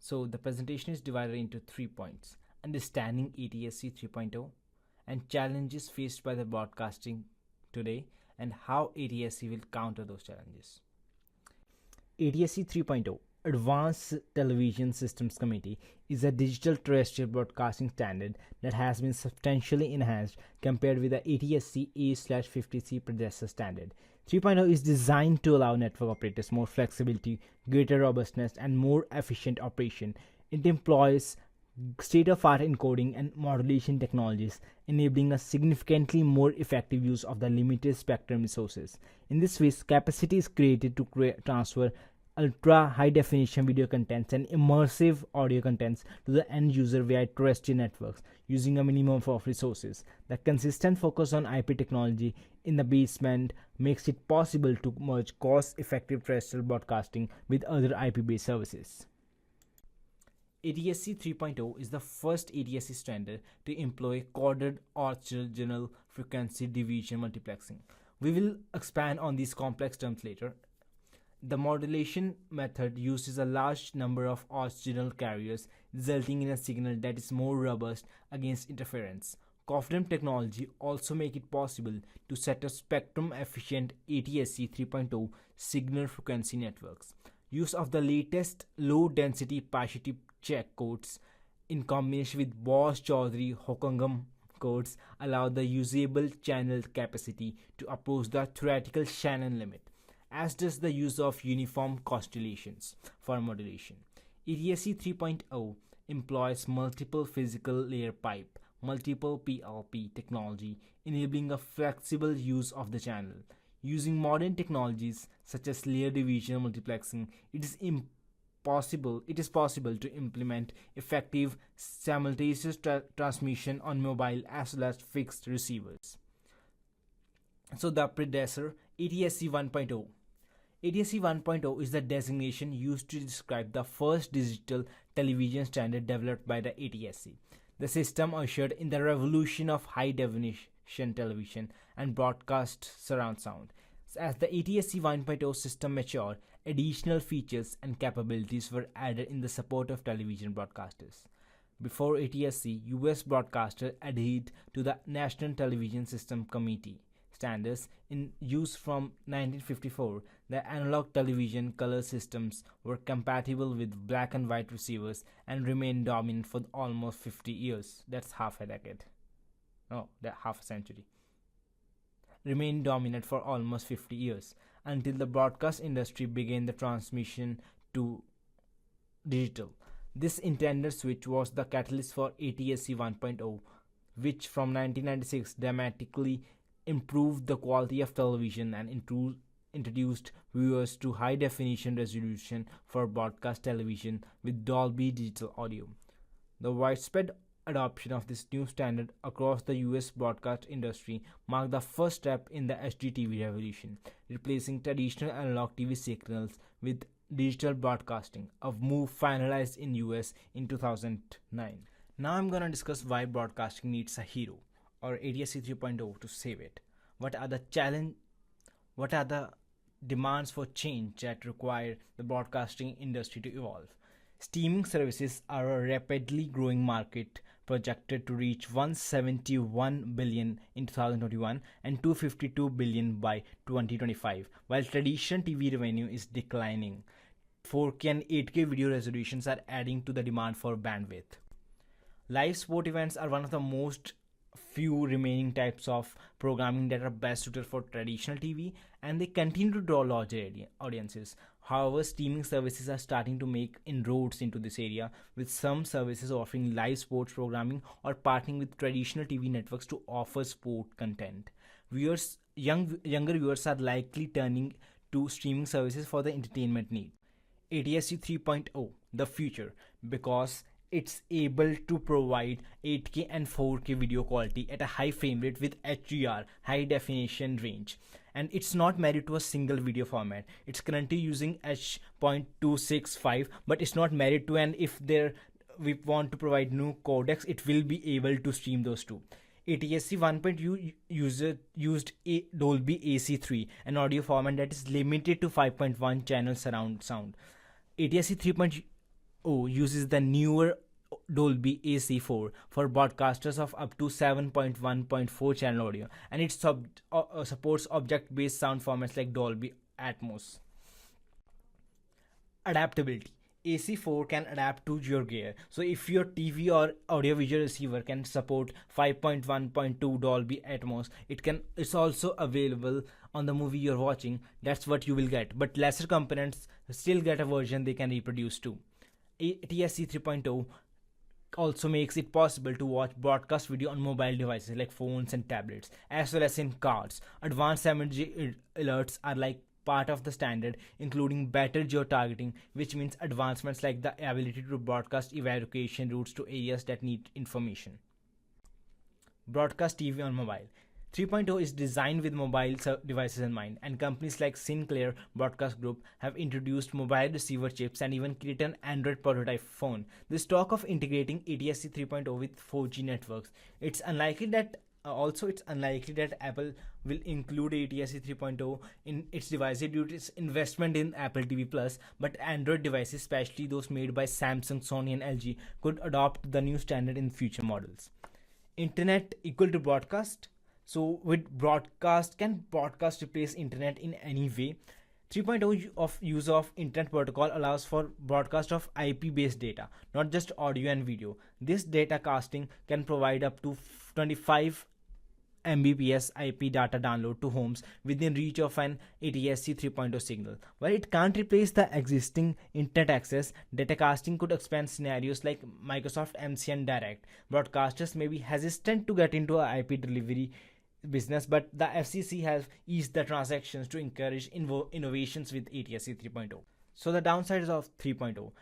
So the presentation is divided into 3 points: understanding ATSC 3.0, and challenges faced by the broadcasting today, and how ATSC will counter those challenges. ATSC 3.0 Advanced Television Systems Committee is a digital terrestrial broadcasting standard that has been substantially enhanced compared with the ATSC A/50C predecessor standard. 3.0 is designed to allow network operators more flexibility, greater robustness, and more efficient operation. It employs state-of-art encoding and modulation technologies, enabling a significantly more effective use of the limited spectrum resources. In this way, capacity is created to transfer ultra high definition video contents and immersive audio contents to the end user via terrestrial networks using a minimum of resources. The consistent focus on IP technology in the basement makes it possible to merge cost effective terrestrial broadcasting with other IP based services. ATSC 3.0 is the first ATSC standard to employ coded orthogonal frequency division multiplexing. We will expand on these complex terms later. The modulation method uses a large number of orthogonal carriers, resulting in a signal that is more robust against interference. COFDM technology also makes it possible to set up spectrum-efficient ATSC 3.0 signal frequency networks. Use of the latest low-density partition check codes in combination with Bose-Chaudhary-Hockenham codes allow the usable channel capacity to approach the theoretical Shannon limit, as does the use of uniform constellations for modulation. ATSC 3.0 employs multiple physical layer pipe, multiple PLP technology, enabling a flexible use of the channel. Using modern technologies such as layer division multiplexing, it is possible to implement effective simultaneous transmission on mobile as well as fixed receivers. So the predecessor, ATSC 1.0. ATSC 1.0 is the designation used to describe the first digital television standard developed by the ATSC. The system ushered in the revolution of high definition television and broadcast surround sound. As the ATSC 1.0 system matured, additional features and capabilities were added in the support of television broadcasters. Before ATSC, US broadcasters adhered to the National Television System Committee standards in use from 1954. The analog television color systems were compatible with black and white receivers and remained dominant for almost 50 years. That's half a decade. No, that half a century. Remained dominant for almost 50 years until the broadcast industry began the transmission to digital. This intended switch was the catalyst for ATSC 1.0, which from 1996 dramatically improved the quality of television and introduced viewers to high definition resolution for broadcast television with Dolby Digital audio. The widespread adoption of this new standard across the US broadcast industry marked the first step in the HDTV revolution, replacing traditional analog TV signals with digital broadcasting, a move finalized in US in 2009. Now I'm going to discuss why broadcasting needs a hero or ATSC 3.0 to save it. What are the demands for change that require the broadcasting industry to evolve? Streaming services are a rapidly growing market projected to reach $171 billion in 2021 and $252 billion by 2025, while traditional TV revenue is declining. 4K and 8K video resolutions are adding to the demand for bandwidth. Live sport events are one of the most few remaining types of programming that are best suited for traditional TV, and they continue to draw larger audiences. However, streaming services are starting to make inroads into this area, with some services offering live sports programming or partnering with traditional TV networks to offer sport content. Younger viewers are likely turning to streaming services for the entertainment need. ATSC 3.0, the future, because it's able to provide 8K and 4K video quality at a high frame rate with HDR, high definition range. And it's not married to a single video format. It's currently using H.265, but it's not married to, and if we want to provide new codecs, it will be able to stream those two. ATSC 1.0 used Dolby AC3, an audio format that is limited to 5.1 channel surround sound. ATSC 3.0 uses the newer Dolby AC4 for broadcasters of up to 7.1.4 channel audio, and it supports object based sound formats like Dolby Atmos. Adaptability. AC4 can adapt to your gear. So if your TV or audiovisual receiver can support 5.1.2 Dolby Atmos, it's also available on the movie you're watching. That's what you will get. But lesser components still get a version they can reproduce too. ATSC 3.0 also makes it possible to watch broadcast video on mobile devices like phones and tablets, as well as in cars. Advanced emergency alerts are like part of the standard, including better geo-targeting, which means advancements like the ability to broadcast evacuation routes to areas that need information. Broadcast TV on mobile. 3.0 is designed with mobile devices in mind, and companies like Sinclair Broadcast Group have introduced mobile receiver chips and even created an Android prototype phone. This talk of integrating ATSC 3.0 with 4G networks, it's unlikely that Apple will include ATSC 3.0 in its devices due to its investment in Apple TV Plus, but Android devices, especially those made by Samsung, Sony, and LG, could adopt the new standard in future models. Internet equal to broadcast. So with broadcast, can broadcast replace internet in any way? 3.0 of use of internet protocol allows for broadcast of IP based data, not just audio and video. This data casting can provide up to 25 Mbps IP data download to homes within reach of an ATSC 3.0 signal. While it can't replace the existing internet access, data casting could expand scenarios like Microsoft MCN Direct. Broadcasters may be hesitant to get into a IP delivery business, but the FCC has eased the transactions to encourage innovations with ATSC 3.0. So the downsides of 3.0,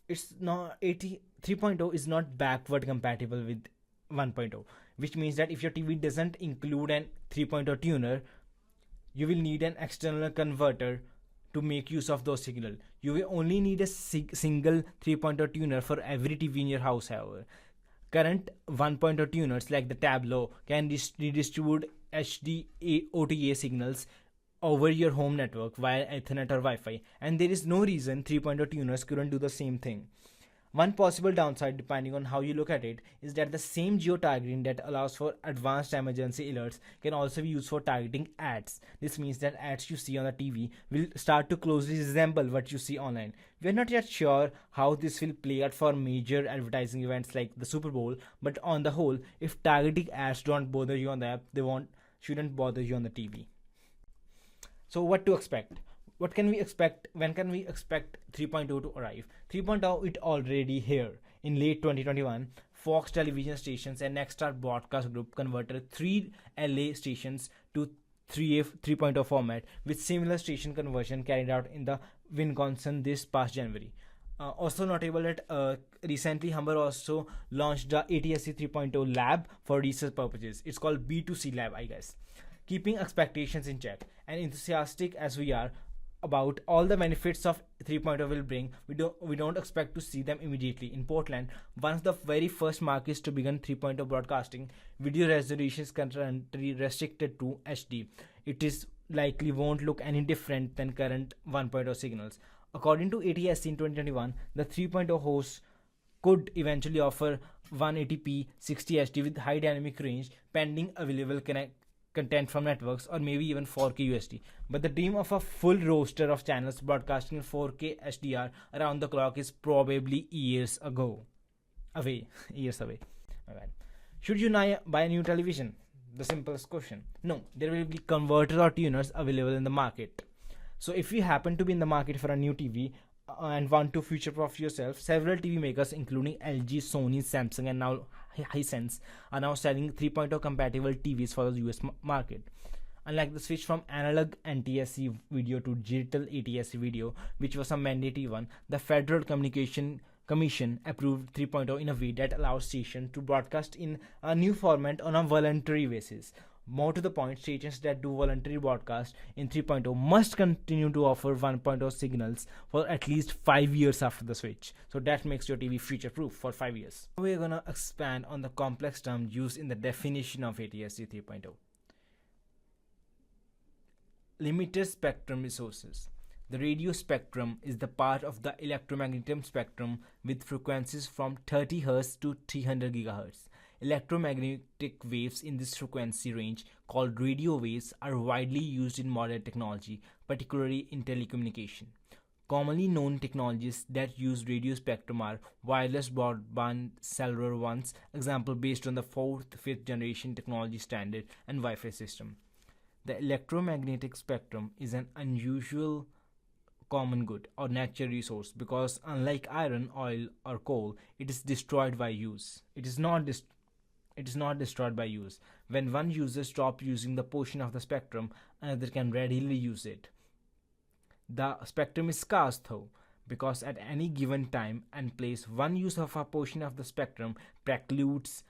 it's not 3.0 is not backward compatible with 1.0, which means that if your TV doesn't include an 3.0 tuner, you will need an external converter to make use of those signals. You will only need a single 3.0 tuner for every TV in your house, however. Current 1.0 tuners like the Tableau can redistribute HD OTA signals over your home network via Ethernet or Wi-Fi, and there is no reason 3.0 tuners couldn't do the same thing. One possible downside, depending on how you look at it, is that the same geo-targeting that allows for advanced emergency alerts can also be used for targeting ads. This means that ads you see on the TV will start to closely resemble what you see online. We are not yet sure how this will play out for major advertising events like the Super Bowl, but on the whole, if targeting ads don't bother you on the app, shouldn't bother you on the TV. So what to expect? What can we expect? When can we expect 3.0 to arrive? 3.0 it already here. In late 2021, Fox television stations and Nexstar Broadcast Group converted 3 LA stations to 3.0 format, with similar station conversion carried out in the Wisconsin this past January. Also notable that recently Humber also launched the ATSC 3.0 lab for research purposes. It's called B2C lab, I guess. Keeping expectations in check, and enthusiastic as we are about all the benefits of 3.0 will bring, we don't expect to see them immediately. In Portland, one of the very first markets to begin 3.0 broadcasting, video resolution is currently restricted to HD. It is likely won't look any different than current 1.0 signals. According to ATSC in 2021, the 3.0 host could eventually offer 180p 60 HD with high dynamic range, pending available content from networks, or maybe even 4K USD. But the dream of a full roster of channels broadcasting in 4K HDR around the clock is probably years away. Years away. My bad. Should you buy a new television? The simplest question. No, there will be converters or tuners available in the market. So if you happen to be in the market for a new TV and want to future-proof yourself, several TV makers including LG, Sony, Samsung, and now Hisense are now selling 3.0 compatible TVs for the US market. Unlike the switch from analog NTSC video to digital ATSC video, which was a mandatory one, the Federal Communication Commission approved 3.0 in a way that allows stations to broadcast in a new format on a voluntary basis. More to the point, stations that do voluntary broadcast in 3.0 must continue to offer 1.0 signals for at least 5 years after the switch. So that makes your TV future-proof for 5 years. We're gonna expand on the complex term used in the definition of ATSC 3.0. Limited spectrum resources. The radio spectrum is the part of the electromagnetic spectrum with frequencies from 30 Hz to 300 GHz. Electromagnetic waves in this frequency range, called radio waves, are widely used in modern technology, particularly in telecommunication. Commonly known technologies that use radio spectrum are wireless broadband cellular ones, example based on the 4th, 5th generation technology standard, and Wi-Fi system. The electromagnetic spectrum is an unusual common good or natural resource because unlike iron, oil, or coal, it is destroyed by use. It is not destroyed by use. When one user stops using the portion of the spectrum, another can readily use it. The spectrum is scarce though, because at any given time and place, one use of a portion of the spectrum precludes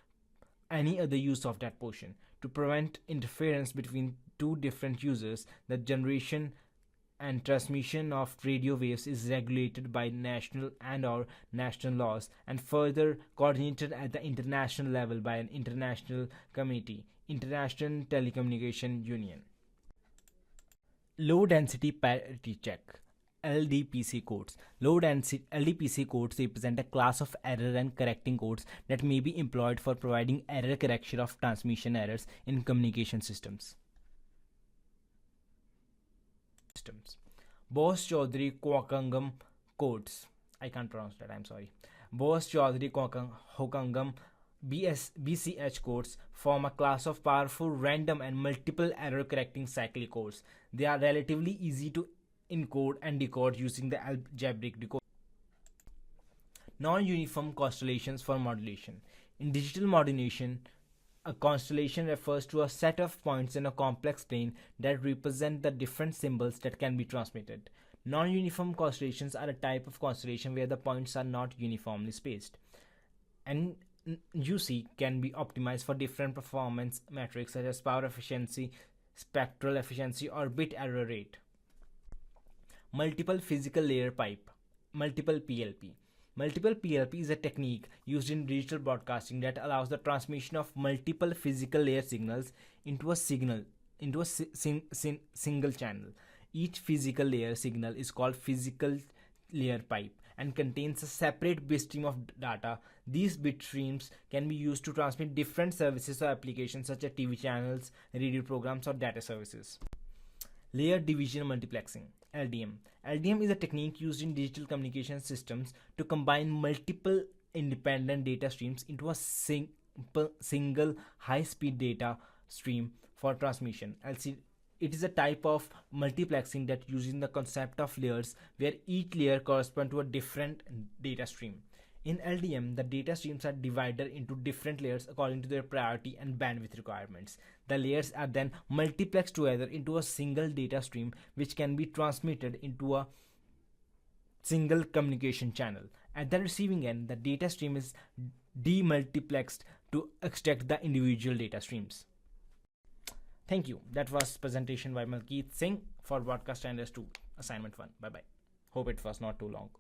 any other use of that portion. To prevent interference between two different users, the generation and transmission of radio waves is regulated by national and/or national laws and further coordinated at the international level by an international committee, International Telecommunication Union. Low density parity check, LDPC codes. Low density LDPC codes represent a class of error and correcting codes that may be employed for providing error correction of transmission errors in communication systems. Bose-Chaudhary Hokangam codes. I can't pronounce that, I'm sorry. Bose-Chaudhary Hokangam BCH codes form a class of powerful random and multiple error correcting cyclic codes. They are relatively easy to encode and decode using the algebraic decoder. Non-uniform constellations for modulation. In digital modulation, a constellation refers to a set of points in a complex plane that represent the different symbols that can be transmitted. Non-uniform constellations are a type of constellation where the points are not uniformly spaced. And UC can be optimized for different performance metrics such as power efficiency, spectral efficiency, or bit error rate. Multiple physical layer pipe, multiple PLP. Multiple PLP is a technique used in digital broadcasting that allows the transmission of multiple physical layer signals into a single channel. Each physical layer signal is called physical layer pipe and contains a separate bit stream of data. These bit streams can be used to transmit different services or applications such as TV channels, radio programs, or data services. Layer division multiplexing, LDM. LDM is a technique used in digital communication systems to combine multiple independent data streams into a single high-speed data stream for transmission. It is a type of multiplexing that uses the concept of layers where each layer corresponds to a different data stream. In LDM, the data streams are divided into different layers according to their priority and bandwidth requirements. The layers are then multiplexed together into a single data stream which can be transmitted into a single communication channel. At the receiving end, the data stream is demultiplexed to extract the individual data streams. Thank you. That was presentation by Malkeet Singh for Broadcast Standards 2, Assignment 1. Bye-bye. Hope it was not too long.